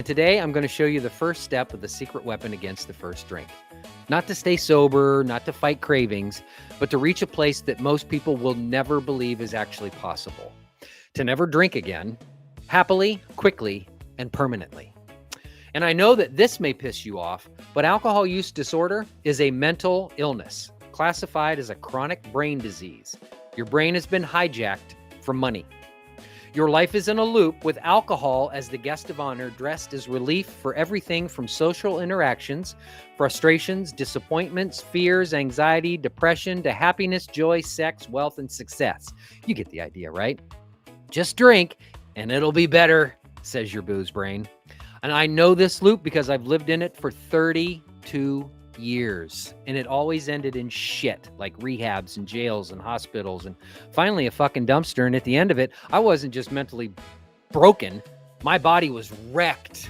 Today, I'm going to show you the first step of the secret weapon against the first drink. Not to stay sober, not to fight cravings, but to reach a place that most people will never believe is actually possible. To never drink again, happily, quickly, and permanently. And I know that this may piss you off, but alcohol use disorder is a mental illness classified as a chronic brain disease. Your brain has been hijacked for money. Your life is in a loop with alcohol as the guest of honor, dressed as relief for everything from social interactions, frustrations, disappointments, fears, anxiety, depression, to happiness, joy, sex, wealth, and success. You get the idea, right? Just drink and it'll be better, says your booze brain. And I know this loop because I've lived in it for 32 years. And it always ended in shit, like rehabs and jails and hospitals and finally a fucking dumpster. And at the end of it, I wasn't just mentally broken. My body was wrecked.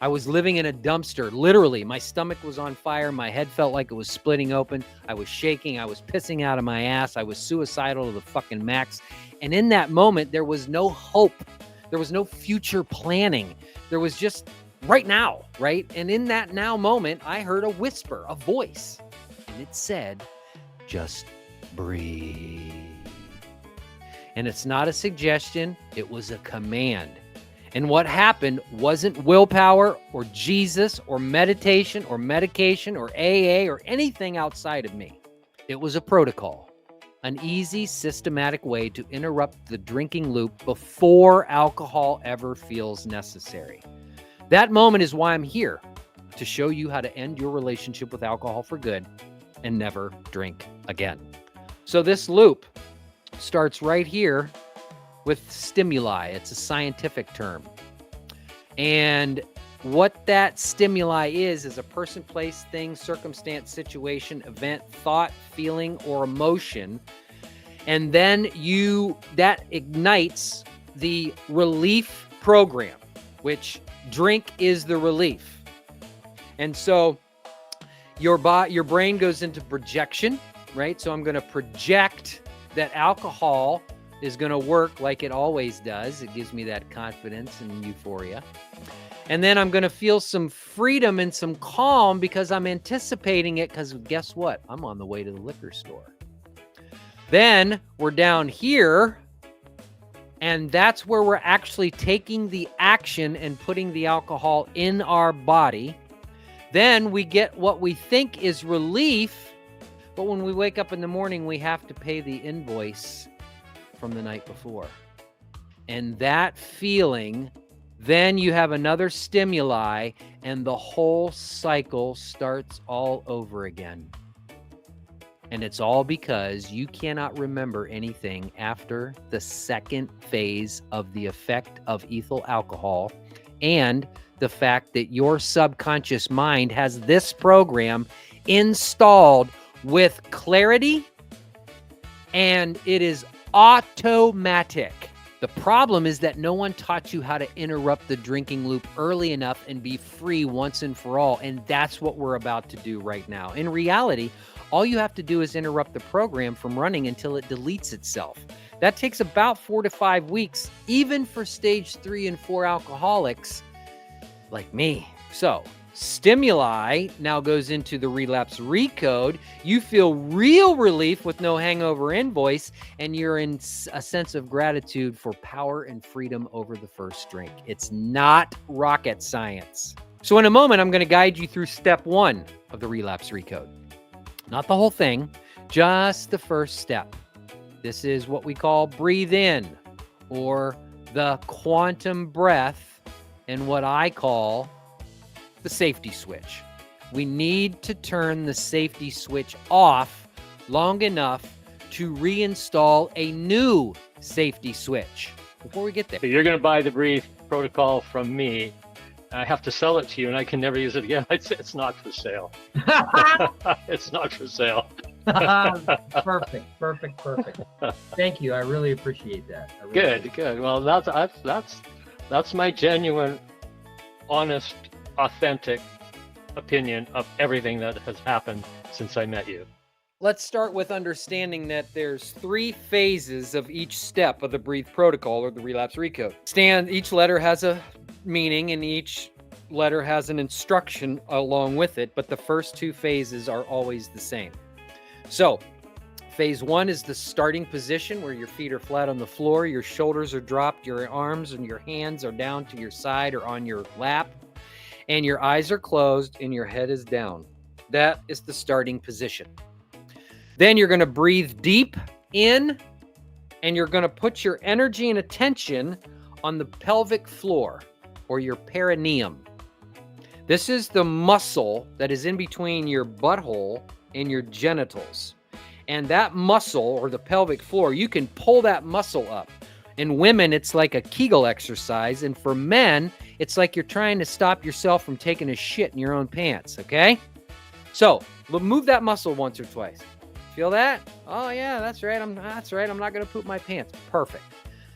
I was living in a dumpster. Literally, my stomach was on fire. My head felt like it was splitting open. I was shaking. I was pissing out of my ass. I was suicidal to the fucking max. And in that moment, there was no hope. There was no future planning. There was just right now, right? And in that now moment, I heard a whisper, a voice. And it said, just breathe. And it's not a suggestion. It was a command. And what happened wasn't willpower or Jesus or meditation or medication or AA or anything outside of me. It was a protocol, an easy, systematic way to interrupt the drinking loop before alcohol ever feels necessary. That moment is why I'm here, to show you how to end your relationship with alcohol for good and never drink again. So this loop starts right here with stimuli. It's a scientific term. And what that stimuli is a person, place, thing, circumstance, situation, event, thought, feeling, or emotion. And then that ignites the relief program, which drink is the relief. And so your brain goes into projection, right? So I'm going to project that alcohol is going to work like it always does. It gives me that confidence and euphoria. And then I'm going to feel some freedom and some calm because I'm anticipating it, because guess what? I'm on the way to the liquor store. Then we're down here, and that's where we're actually taking the action and putting the alcohol in our body. Then we get what we think is relief, but when we wake up in the morning, we have to pay the invoice from the night before. And that feeling, then you have another stimuli, and the whole cycle starts all over again. And it's all because you cannot remember anything after the second phase of the effect of ethyl alcohol, and the fact that your subconscious mind has this program installed with clarity, and it is automatic. The problem is that no one taught you how to interrupt the drinking loop early enough and be free once and for all. And that's what we're about to do right now. In reality, all you have to do is interrupt the program from running until it deletes itself. That takes about 4 to 5 weeks, even for stage 3 and 4 alcoholics like me. So stimuli now goes into the Relapse Recode. You feel real relief with no hangover invoice, and you're in a sense of gratitude for power and freedom over the first drink. It's not rocket science. So in a moment, I'm going to guide you through step 1 of the Relapse Recode. Not the whole thing, just the first step. This is what we call breathe in, or the quantum breath, and what I call the safety switch. We need to turn the safety switch off long enough to reinstall a new safety switch. Before we get there, So you're going to buy the Breathe protocol from me. I have to sell it to you, and I can never use it again. It's not for sale. It's not for sale. Perfect. Thank you. I really appreciate that. Good. Well, that's my genuine, honest, authentic opinion of everything that has happened since I met you. let's start with understanding that there's 3 phases of each step of the Breathe protocol or the Relapse Recode. Each letter has a meaning, and each letter has an instruction along with it, but the first two phases are always the same. So phase one is the starting position where your feet are flat on the floor, your shoulders are dropped, your arms and your hands are down to your side or on your lap, and your eyes are closed and your head is down. That is the starting position. Then you're going to breathe deep in, and you're going to put your energy and attention on the pelvic floor or your perineum. This is the muscle that is in between your butthole and your genitals. And that muscle, or the pelvic floor, you can pull that muscle up. In women, it's like a Kegel exercise. And for men, it's like you're trying to stop yourself from taking a shit in your own pants, okay? So, move that muscle once or twice. Feel that? Oh, yeah, that's right. I'm not going to poop my pants. Perfect.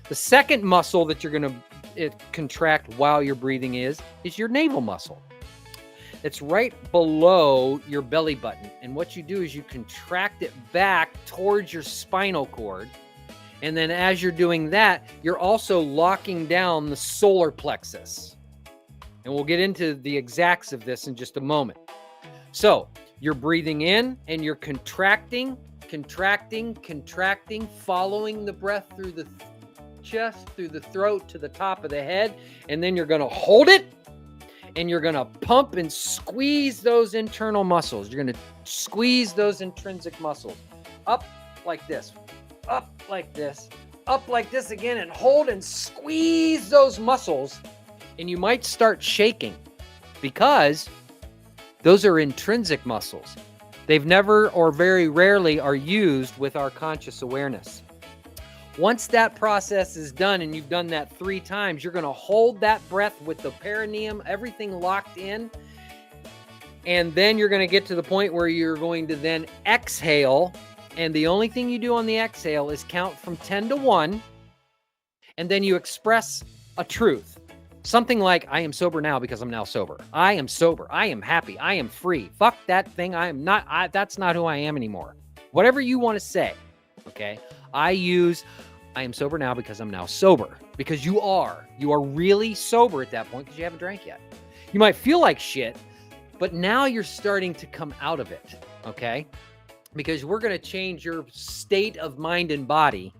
The second muscle that you're going to contract while you're breathing is your navel muscle. It's right below your belly button. And what you do is you contract it back towards your spinal cord. And then as you're doing that, you're also locking down the solar plexus. And we'll get into the exacts of this in just a moment. So you're breathing in and you're contracting, following the breath through the chest, through the throat, to the top of the head. And then you're going to hold it. And you're going to pump and squeeze those internal muscles. You're going to squeeze those intrinsic muscles. Up like this. Up like this. Up like this again. And hold and squeeze those muscles. And you might start shaking because those are intrinsic muscles. They've never or very rarely are used with our conscious awareness. Once that process is done and you've done that 3 times, you're going to hold that breath with the perineum, everything locked in. And then you're going to get to the point where you're going to then exhale. And the only thing you do on the exhale is count from 10 to 1. And then you express a truth. Something like, I am sober now because I'm now sober. I am sober. I am happy. I am free. Fuck that thing. That's not who I am anymore. Whatever you want to say. Okay. I am sober now because I'm now sober. Because you are really sober at that point because you haven't drank yet. You might feel like shit, but now you're starting to come out of it. Okay. Because we're going to change your state of mind and body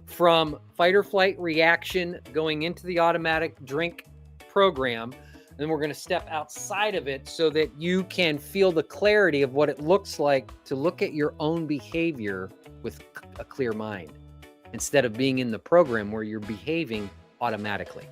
from fight or flight reaction going into the automatic drink program. And we're going to step outside of it so that you can feel the clarity of what it looks like to look at your own behavior with a clear mind instead of being in the program where you're behaving automatically.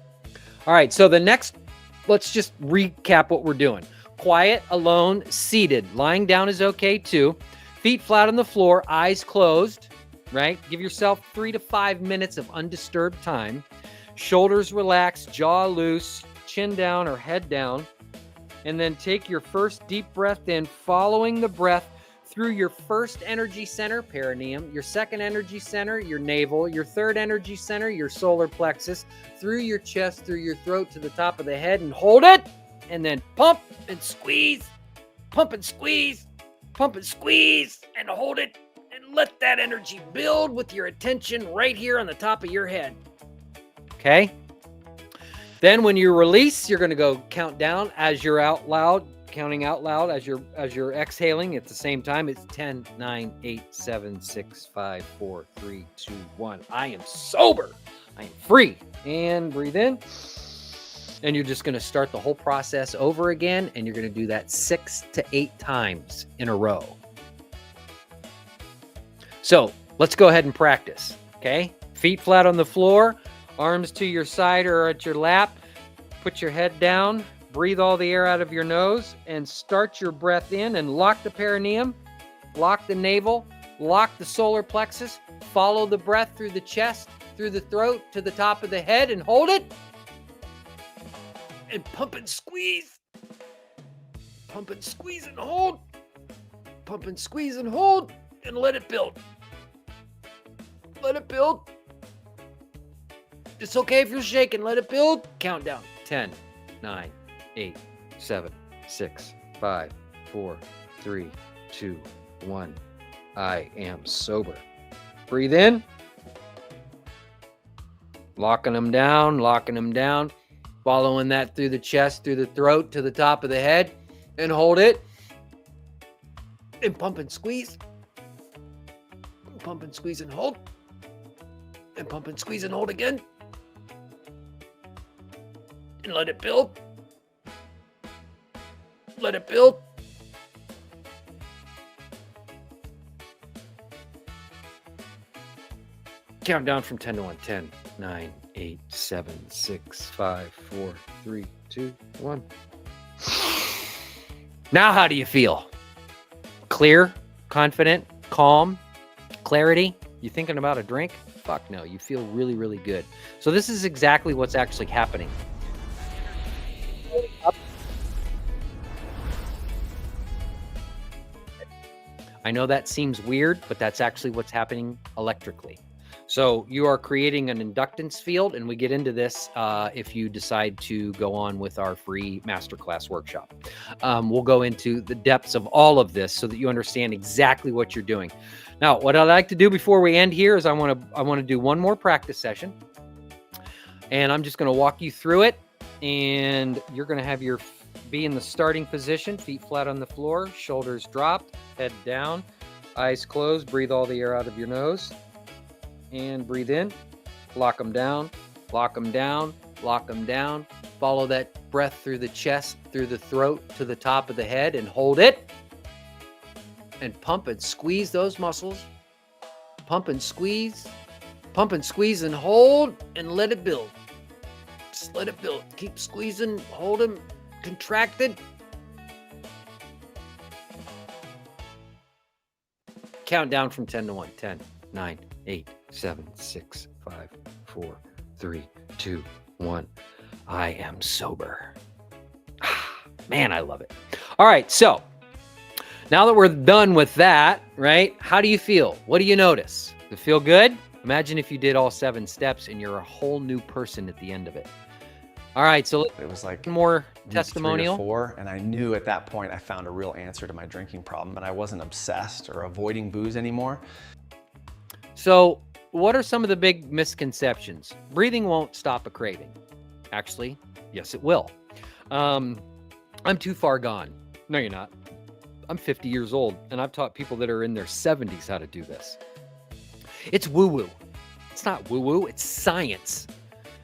All right. So let's just recap what we're doing. Quiet, alone, seated. Lying down is okay too. Feet flat on the floor, eyes closed, right? Give yourself 3 to 5 minutes of undisturbed time. Shoulders relaxed, jaw loose, chin down or head down. And then take your first deep breath in, following the breath through your first energy center, perineum, your second energy center, your navel, your third energy center, your solar plexus, through your chest, through your throat to the top of the head, and hold it. And then pump and squeeze, pump and squeeze, pump and squeeze, and hold it. And let that energy build with your attention right here on the top of your head. Okay? Then when you release, you're going to go count down as you're out loud, counting out loud as you're exhaling at the same time. It's 10, 9, 8, 7, 6, 5, 4, 3, 2, 1. I am sober. I am free. And breathe in. And you're just going to start the whole process over again. And you're going to do that 6 to 8 times in a row. So let's go ahead and practice. Okay. Feet flat on the floor, arms to your side or at your lap. Put your head down. Breathe all the air out of your nose and start your breath in and lock the perineum, lock the navel, lock the solar plexus, follow the breath through the chest, through the throat, to the top of the head, and hold it. And pump and squeeze. Pump and squeeze and hold. Pump and squeeze and hold, and let it build. Let it build. It's okay if you're shaking. Let it build. Countdown. 10, 9, 8, 7, 6, 5, 4, 3, 2, 1. I am sober. Breathe in. Locking them down, locking them down. Following that through the chest, through the throat, to the top of the head, and hold it. And pump and squeeze. Pump and squeeze and hold. And pump and squeeze and hold again. And let it build. Let it build. Count down from 10 to 1. 10, 9, 8, 7, 6, 5, 4, 3, 2, 1. Now, how do you feel? Clear, confident, calm, clarity? You thinking about a drink? Fuck no, you feel really, really good. So this is exactly what's actually happening. I know that seems weird, but that's actually what's happening electrically. So you are creating an inductance field, and we get into this if you decide to go on with our free masterclass workshop. We'll go into the depths of all of this so that you understand exactly what you're doing. Now, what I'd like to do before we end here is I want to do one more practice session, and I'm just going to walk you through it. And you're going to have be in the starting position, feet flat on the floor, shoulders dropped, head down, eyes closed. Breathe all the air out of your nose. And breathe in, lock them down, lock them down, lock them down. Follow that breath through the chest, through the throat, to the top of the head, and hold it. And pump and squeeze those muscles. Pump and squeeze and hold, and let it build. Just let it build. Keep squeezing, hold them, contracted. Count down from 10 to 1. 10, 9, 8, 7, 6, 5, 4, 3, 2, 1. I am sober. Man, I love it. All right, so now that we're done with that, right? How do you feel? What do you notice? Does it feel good? Imagine if you did all 7 steps and you're a whole new person at the end of it. All right, so it was like more week testimonial. 3 or 4, and I knew at that point I found a real answer to my drinking problem, and I wasn't obsessed or avoiding booze anymore. So what are some of the big misconceptions? Breathing won't stop a craving. Actually, yes, it will. I'm too far gone. No, you're not. I'm 50 years old, and I've taught people that are in their 70s how to do this. It's woo-woo. It's not woo-woo, it's science.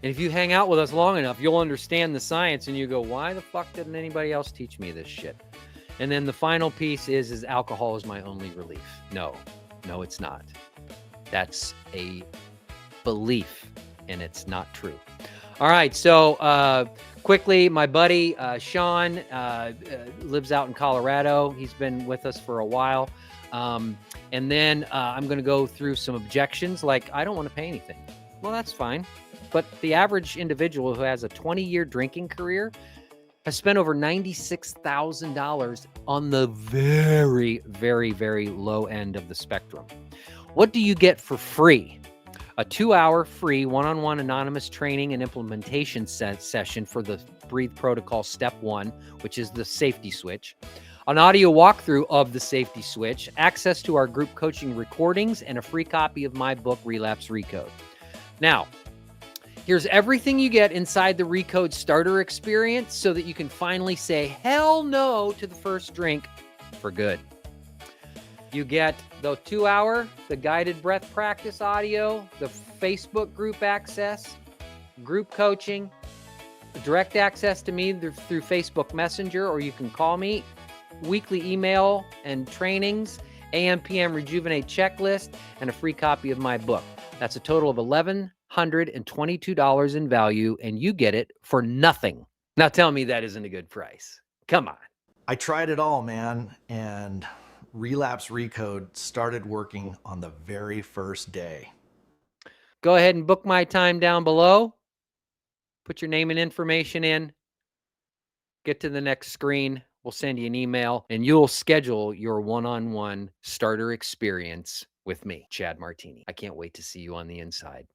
And if you hang out with us long enough, you'll understand the science, and you go, why the fuck didn't anybody else teach me this shit? And then the final piece is alcohol is my only relief. No, it's not. That's a belief, and it's not true. All right, so quickly, my buddy Sean lives out in Colorado. He's been with us for a while. And then I'm going to go through some objections, like I don't want to pay anything. Well, that's fine. But the average individual who has a 20-year drinking career has spent over $96,000 on the very, very, very low end of the spectrum. What do you get for free? A 2-hour free one-on-one anonymous training and implementation session for the Breathe Protocol Step 1, which is the safety switch. An audio walkthrough of the safety switch, access to our group coaching recordings, and a free copy of my book, Relapse Recode. Now, here's everything you get inside the Recode starter experience so that you can finally say hell no to the first drink for good. You get the 2-hour, the guided breath practice audio, the Facebook group access, group coaching, direct access to me through Facebook Messenger, or you can call me, weekly email and trainings, AM, PM Rejuvenate checklist, and a free copy of my book. That's a total of $1,122 in value, and you get it for nothing. Now tell me that isn't a good price. Come on. I tried it all, man, and Relapse Recode started working on the very first day. Go ahead and book my time down below. Put your name and information in. Get to the next screen. We'll send you an email, and you'll schedule your one-on-one starter experience with me, Chad Martini. I can't wait to see you on the inside.